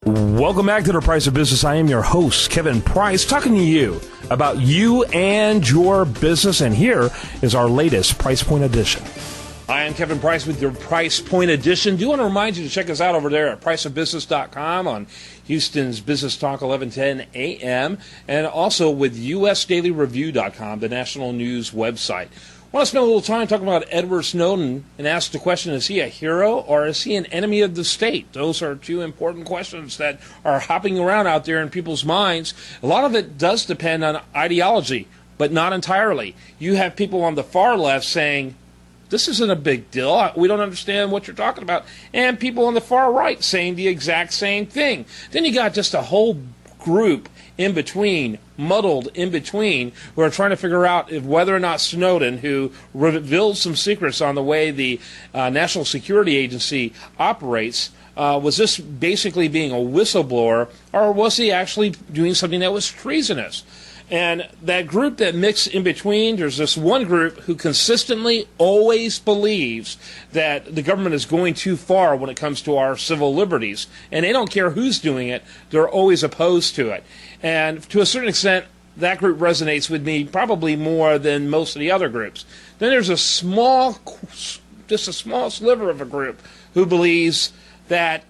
Welcome back to The Price of Business. I am your host, Kevin Price, talking to you about you and your business. And here is our latest Price Point Edition. I am Kevin Price with your Price Point Edition. Do want to remind you to check us out over there at priceofbusiness.com on Houston's Business Talk 1110 AM, and also with usdailyreview.com, the national news website. I want to spend a little time talking about Edward Snowden and ask the question, is he a hero or is he an enemy of the state? Those are two important questions that are hopping around out there in people's minds. A lot of it does depend on ideology, but not entirely. You have people on the far left saying, this isn't a big deal, we don't understand what you're talking about, and people on the far right saying the exact same thing. Then you got just a whole group in between, muddled in between, who are trying to figure out if whether or not Snowden, who revealed some secrets on the way the National Security Agency operates, was this basically being a whistleblower, or was he actually doing something that was treasonous? And that group that mix in between, there's this one group who consistently always believes that the government is going too far when it comes to our civil liberties. And they don't care who's doing it, they're always opposed to it. And to a certain extent, that group resonates with me probably more than most of the other groups. Then there's just a small sliver of a group who believes that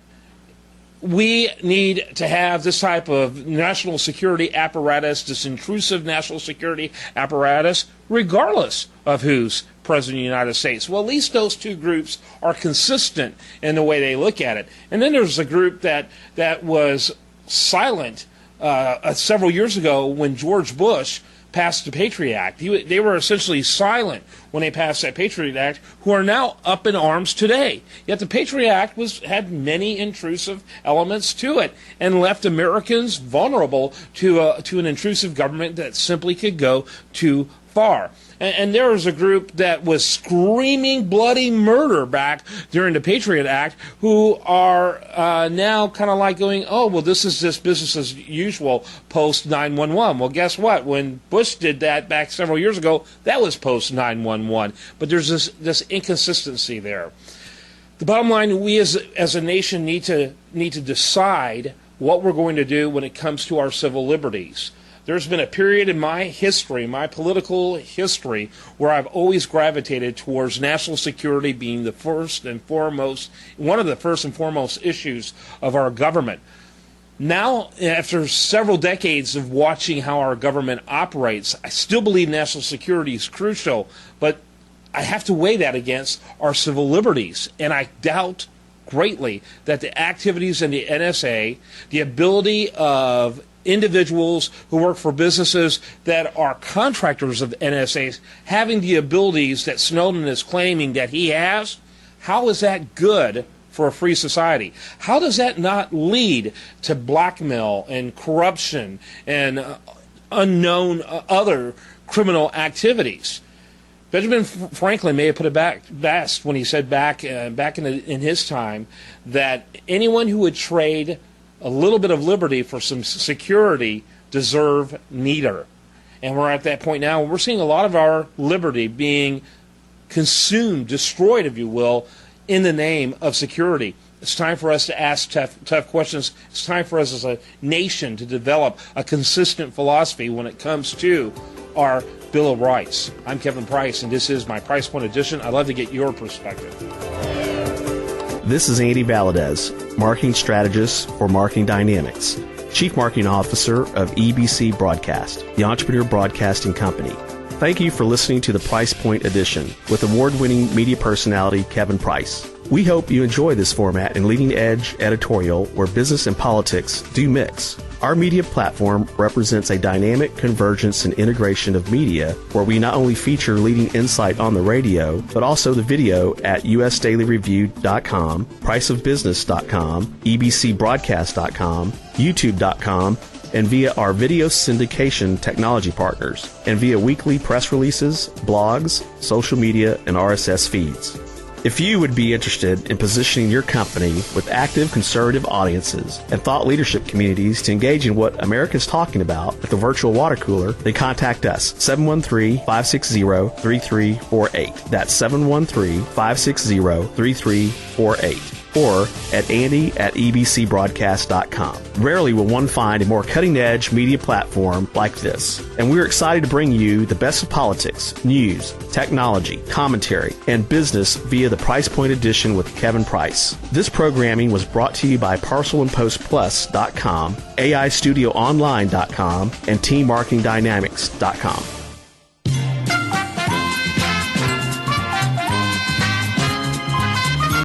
we need to have this type of national security apparatus, this intrusive national security apparatus, regardless of who's president of the United States. Well, at least those two groups are consistent in the way they look at it. And then there's a group that was silent several years ago when George Bush passed the Patriot Act. They were essentially silent when they passed that Patriot Act, who are now up in arms today. Yet the Patriot Act had many intrusive elements to it and left Americans vulnerable to an intrusive government that simply could go too far. And there was a group that was screaming bloody murder back during the Patriot Act who are now kind of like going, oh, well, this is just business as usual post 9/11. Well, guess what? When Bush did that back several years ago, that was post 9/11. But there's this inconsistency there. The bottom line, we as a nation need to decide what we're going to do when it comes to our civil liberties. There's been a period in my history, my political history, where I've always gravitated towards national security being one of the first and foremost issues of our government. Now, after several decades of watching how our government operates, I still believe national security is crucial, but I have to weigh that against our civil liberties, and I doubt greatly that the activities in the NSA, the ability of individuals who work for businesses that are contractors of NSA having the abilities that Snowden is claiming that he has, how is that good for a free society? How does that not lead to blackmail and corruption and unknown other criminal activities? Benjamin Franklin may have put it best when he said back in his time that anyone who would trade a little bit of liberty for some security deserve neither. And we're at that point now. We're seeing a lot of our liberty being consumed, destroyed, if you will, in the name of security. It's time for us to ask tough questions. It's time for us as a nation to develop a consistent philosophy when it comes to our Bill of Rights. I'm Kevin Price, and this is my Price Point Edition. I'd love to get your perspective. This is Andy Valadez, Marketing Strategist for Marketing Dynamics, Chief Marketing Officer of EBC Broadcast, the Entrepreneur Broadcasting Company. Thank you for listening to the Price Point Edition with award-winning media personality Kevin Price. We hope you enjoy this format and leading-edge editorial where business and politics do mix. Our media platform represents a dynamic convergence and integration of media where we not only feature leading insight on the radio, but also the video at usdailyreview.com, priceofbusiness.com, ebcbroadcast.com, youtube.com, and via our video syndication technology partners, and via weekly press releases, blogs, social media, and RSS feeds. If you would be interested in positioning your company with active conservative audiences and thought leadership communities to engage in what America is talking about at the virtual water cooler, then contact us, 713-560-3348. That's 713-560-3348. or at andy@ebcbroadcast.com. Rarely will one find a more cutting-edge media platform like this, and we're excited to bring you the best of politics, news, technology, commentary, and business via the Price Point Edition with Kevin Price. This programming was brought to you by ParcelandPostPlus.com, AIStudioOnline.com, and TeamMarketingDynamics.com.